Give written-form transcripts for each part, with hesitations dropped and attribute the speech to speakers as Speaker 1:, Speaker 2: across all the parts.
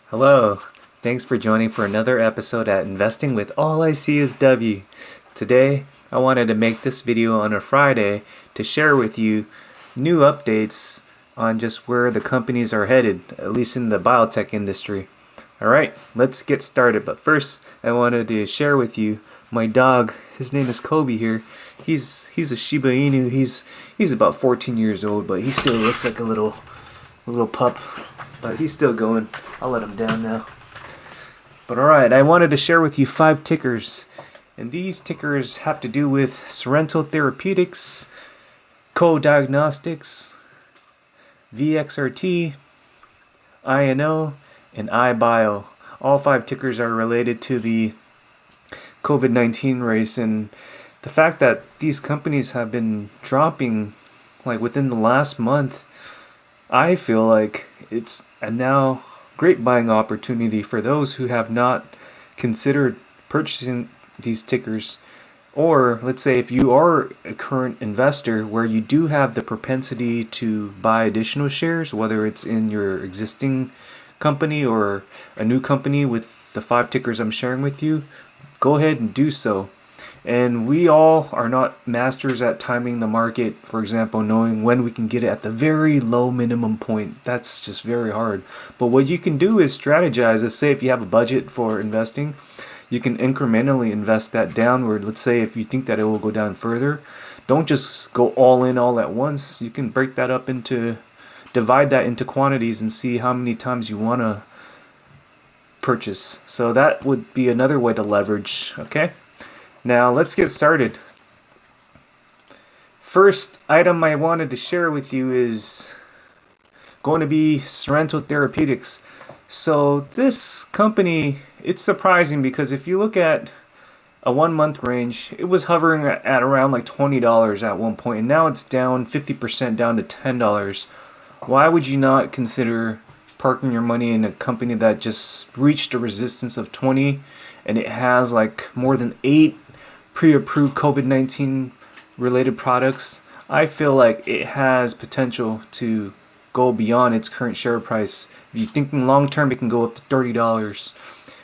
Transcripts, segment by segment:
Speaker 1: Hello, thanks for joining for another episode at Investing with All I See is W. Today, I wanted to make this video on a Friday to share with you new updates on just where the companies are headed, at least in the biotech industry. Alright, let's get started, but first I wanted to share with you my dog. His name is Kobe here. He's a Shiba Inu. He's about 14 years old, but he still looks like a little pup. But he's still going. I'll let him down now. But alright, I wanted to share with you 5 tickers. And these tickers have to do with SRNE Therapeutics, CODX VXRT INO, and IBIO. All 5 tickers are related to the COVID-19 race, and the fact that these companies have been dropping like within the last month, I feel like it's a now great buying opportunity for those who have not considered purchasing these tickers. Or let's say if you are a current investor where you do have the propensity to buy additional shares, whether it's in your existing company or a new company with the 5 tickers I'm sharing with you, go ahead and do so. And we all are not masters at timing the market, for example, knowing when we can get it at the very low minimum point. That's just very hard. But what you can do is strategize. Let's say if you have a budget for investing, you can incrementally invest that downward. Let's say if you think that it will go down further, don't just go all in all at once. You can break that up divide that into quantities and see how many times you want to purchase. So that would be another way to leverage, okay? Now let's get started. First item I wanted to share with you is going to be SRNE Therapeutics. So this company, it's surprising because if you look at a 1 month range, it was hovering at around like $20 at one point, and now it's down 50% down to $10. Why would you not consider parking your money in a company that just reached a resistance of 20 and it has like more than 8 pre-approved COVID-19 related products? I feel like it has potential to go beyond its current share price. If you're thinking long term, it can go up to $30.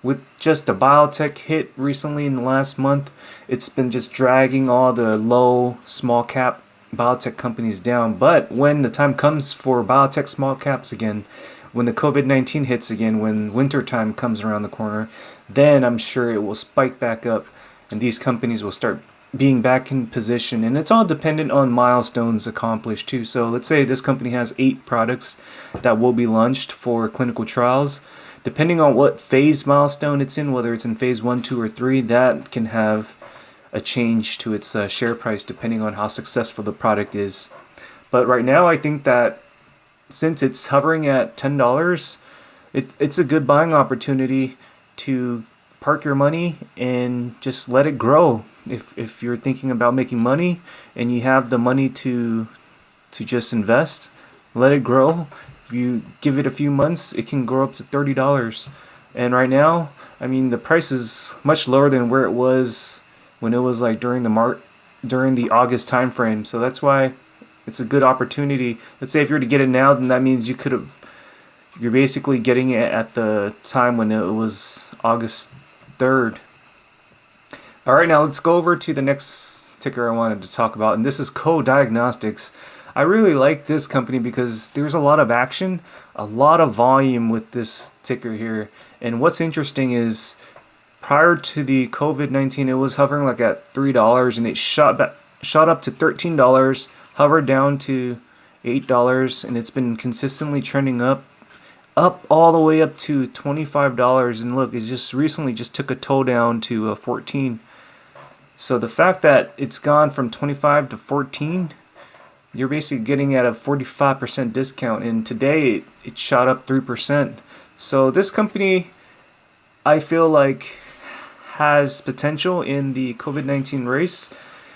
Speaker 1: With just a biotech hit recently in the last month, it's been just dragging all the low small cap biotech companies down. But when the time comes for biotech small caps again, when the COVID-19 hits again, when winter time comes around the corner, then I'm sure it will spike back up and these companies will start being back in position. And it's all dependent on milestones accomplished too. So let's say this company has 8 products that will be launched for clinical trials. Depending on what phase milestone it's in, whether it's in phase 1, 2, or 3, that can have a change to its share price depending on how successful the product is. But right now I think that since it's hovering at $10, it's a good buying opportunity to park your money and just let it grow. If you're thinking about making money and you have the money to just invest, let it grow. If you give it a few months, it can grow up to $30. And right now, I mean, the price is much lower than where it was when it was like during the August time frame. So that's why it's a good opportunity. Let's say if you were to get it now, then that means you're basically getting it at the time when it was August 3rd. Alright, now let's go over to the next ticker I wanted to talk about, and this is CODX. I really like this company because there's a lot of action, a lot of volume with this ticker here. And what's interesting is prior to the COVID-19, it was hovering like at $3 and it shot up to $13, hovered down to $8, and it's been consistently trending up all the way up to $25. And look, it just recently just took a toe down to 14. So the fact that it's gone from 25 to 14, you're basically getting at a 45% discount, and today it shot up 3%. So this company, I feel like, has potential in the COVID-19 race.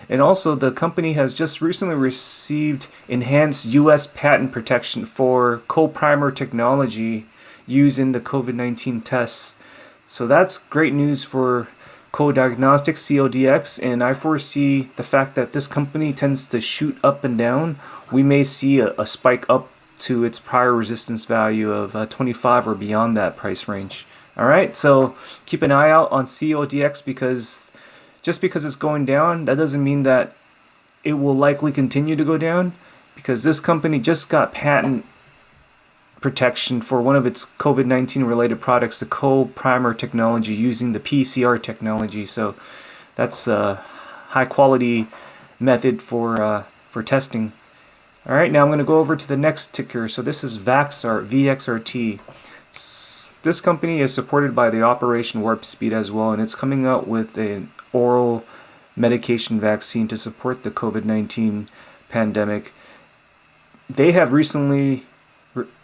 Speaker 1: And also the company has just recently received enhanced US patent protection for coprimer technology used in the COVID-19 tests. So that's great news for CODX, and I foresee the fact that this company tends to shoot up and down. We may see a spike up to its prior resistance value of 25 or beyond that price range. Alright, so keep an eye out on CODX, because just because it's going down, that doesn't mean that it will likely continue to go down, because this company just got patent protection for one of its COVID-19 related products, the co-primer technology using the PCR technology. So that's a high quality method for testing. All right, now I'm going to go over to the next ticker. So this is VXRT. This company is supported by the Operation Warp Speed as well, and it's coming out with an oral medication vaccine to support the COVID-19 pandemic. They have recently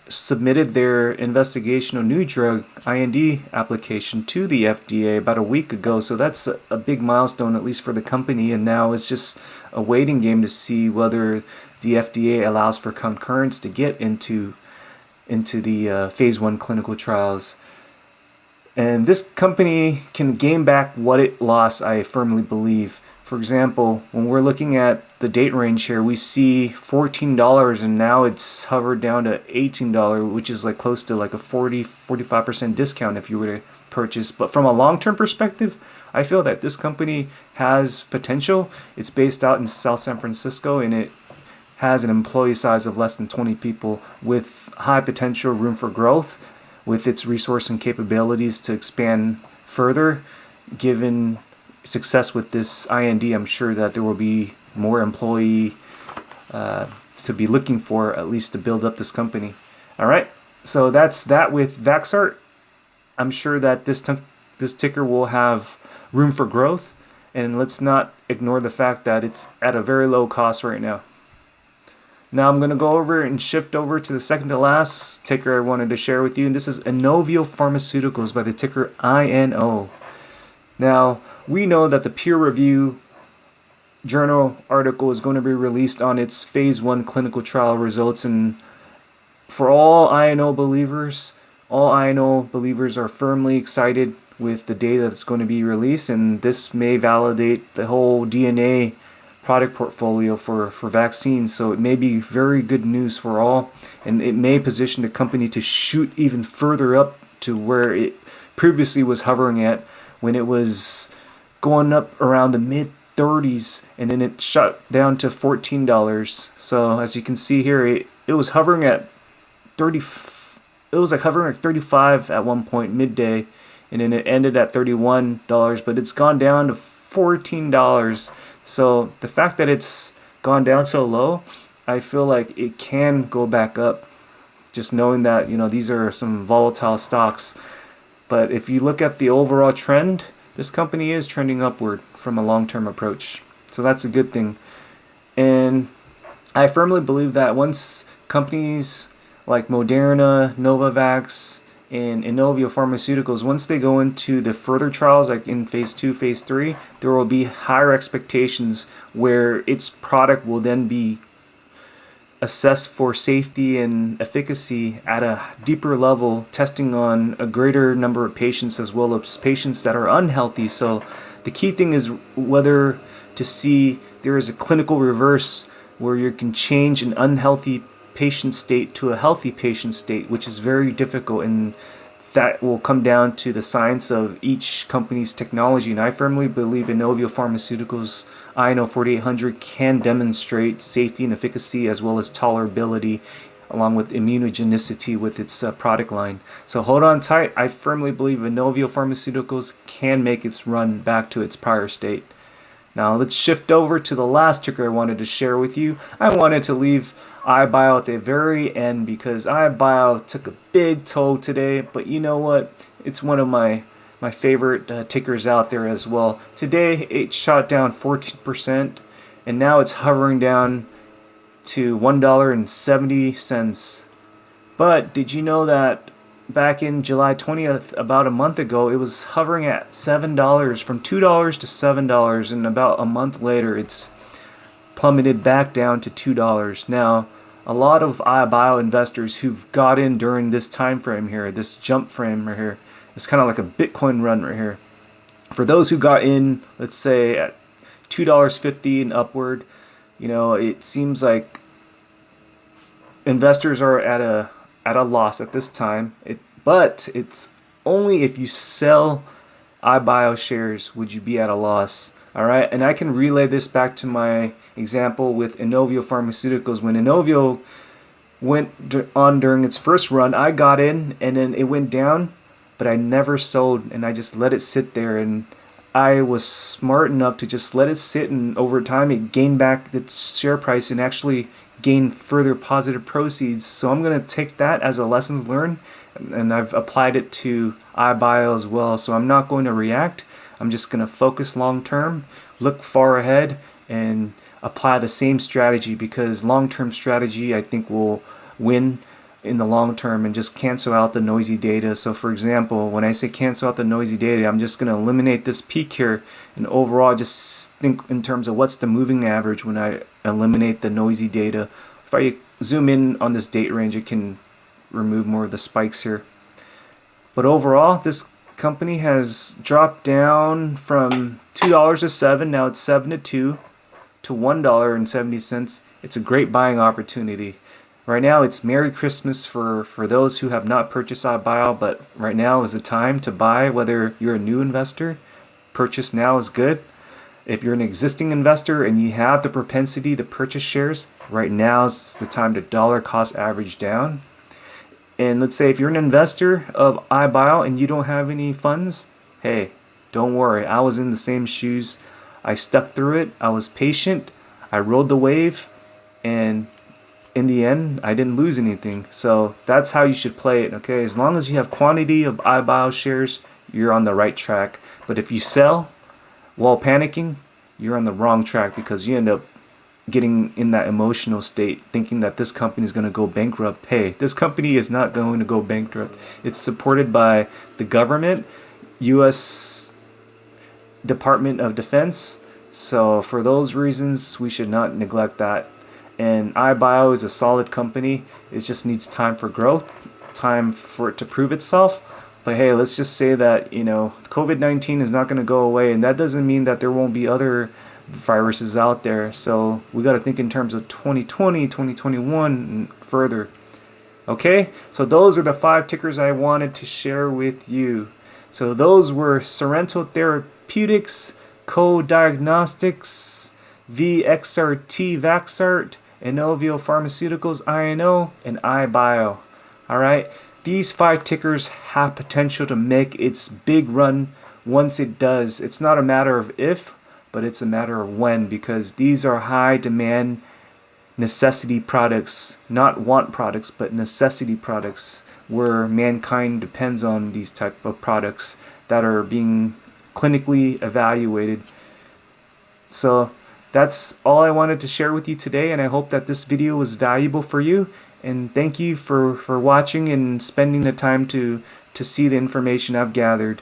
Speaker 1: submitted their investigational new drug IND application to the FDA about a week ago, so that's a big milestone, at least for the company, and now it's just a waiting game to see whether the FDA allows for concurrence to get into the phase 1 clinical trials. And this company can gain back what it lost, I firmly believe. For example, when we're looking at the date range here, we see $14 and now it's hovered down to $18, which is like close to like a 45% discount if you were to purchase. But from a long-term perspective, I feel that this company has potential. It's based out in South San Francisco, and it has an employee size of less than 20 people with high potential, room for growth, with its resource and capabilities to expand further. Given success with this IND, I'm sure that there will be more employee to be looking for, at least to build up this company. All right, so that's that with VXRT. I'm sure that this ticker will have room for growth, and let's not ignore the fact that it's at a very low cost right now. Now I'm going to go over and shift over to the second to last ticker I wanted to share with you, and this is INO Pharmaceuticals by the ticker INO. Now, we know that the peer review journal article is going to be released on its phase 1 clinical trial results, and for all INO believers are firmly excited with the data that's going to be released, and this may validate the whole DNA product portfolio for vaccines. So it may be very good news for all, and it may position the company to shoot even further up to where it previously was hovering at, when it was going up around the mid 30s, and then it shot down to $14. So as you can see here, it was hovering at 30. It was like hovering at 35 at one point midday, and then it ended at $31, but it's gone down to $14. So the fact that it's gone down so low, I feel like it can go back up, just knowing that, you know, these are some volatile stocks. But if you look at the overall trend, this company is trending upward from a long-term approach. So that's a good thing. And I firmly believe that once companies like Moderna, Novavax, and Inovio Pharmaceuticals, once they go into the further trials, like in phase 2, phase 3, there will be higher expectations where its product will then be assessed for safety and efficacy at a deeper level, testing on a greater number of patients as well as patients that are unhealthy. So the key thing is whether to see there is a clinical reverse where you can change an unhealthy patient state to a healthy patient state, which is very difficult, and that will come down to the science of each company's technology. And I firmly believe Inovio Pharmaceuticals INO 4800 can demonstrate safety and efficacy as well as tolerability, along with immunogenicity with its product line. So hold on tight. I firmly believe Inovio Pharmaceuticals can make its run back to its prior state. Now let's shift over to the last ticker I wanted to share with you. I wanted to leave IBIO at the very end because IBIO took a big toll today, but you know what? It's one of my favorite tickers out there as well. Today it shot down 14%, and now it's hovering down to $1.70. But did you know that back in July 20th, about a month ago, it was hovering at $7, from $2 to $7, and about a month later it's plummeted back down to $2. Now, a lot of IBIO investors who've got in during this time frame here, this jump frame right here, it's kind of like a Bitcoin run right here. For those who got in, let's say at $2.50 and upward, you know, it seems like investors are at a loss at this time. But it's only if you sell IBIO shares would you be at a loss. All right, and I can relay this back to my example with Inovio Pharmaceuticals. When Inovio went on during its first run, I got in and then it went down, but I never sold and I just let it sit there, and I was smart enough to just let it sit, and over time it gained back its share price and actually gained further positive proceeds. So I'm going to take that as a lessons learned, and I've applied it to iBio as well. So I'm not going to react. I'm just going to focus long term, look far ahead, and apply the same strategy, because long-term strategy I think will win in the long term and just cancel out the noisy data. So for example, when I say cancel out the noisy data, I'm just going to eliminate this peak here, and overall just think in terms of what's the moving average when I eliminate the noisy data. If I zoom in on this date range, it can remove more of the spikes here. But overall, this company has dropped down from $2 to 7, now it's 7 to 2 to $1.70. It's a great buying opportunity. Right now it's Merry Christmas for those who have not purchased iBio, but right now is the time to buy. Whether you're a new investor, purchase now is good. If you're an existing investor and you have the propensity to purchase shares, right now is the time to dollar cost average down. And let's say if you're an investor of iBio and you don't have any funds, hey, don't worry. I was in the same shoes. I stuck through it. I was patient. I rode the wave, and in the end, I didn't lose anything. So that's how you should play it, okay? As long as you have quantity of iBio shares, you're on the right track. But if you sell while panicking, you're on the wrong track, because you end up getting in that emotional state thinking that this company is going to go bankrupt. Hey, this company is not going to go bankrupt. It's supported by the government, U.S. Department of Defense. So for those reasons, we should not neglect that. And iBio is a solid company. It just needs time for growth, time for it to prove itself. But hey, let's just say that, COVID-19 is not going to go away, and that doesn't mean that there won't be other viruses out there. So we got to think in terms of 2020, 2021 and further. Okay, so those are the 5 tickers I wanted to share with you. So those were Sorrento Therapeutics, Co-Diagnostics, VXRT VXRT, Inovio Pharmaceuticals INO, and iBio. Alright, these 5 tickers have potential to make its big run once it does. It's not a matter of if, but it's a matter of when, because these are high demand necessity products, not want products, but necessity products, where mankind depends on these type of products that are being clinically evaluated. So that's all I wanted to share with you today, and I hope that this video was valuable for you. And thank you for watching and spending the time to see the information I've gathered.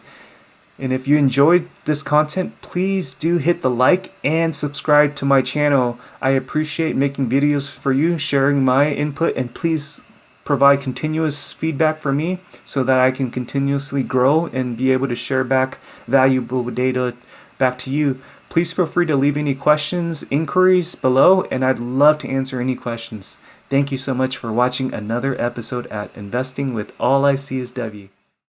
Speaker 1: And if you enjoyed this content, please do hit the like and subscribe to my channel. I appreciate making videos for you, sharing my input, and please provide continuous feedback for me so that I can continuously grow and be able to share back valuable data back to you. Please feel free to leave any questions, inquiries below, and I'd love to answer any questions. Thank you so much for watching another episode at Investing with All I See Is W.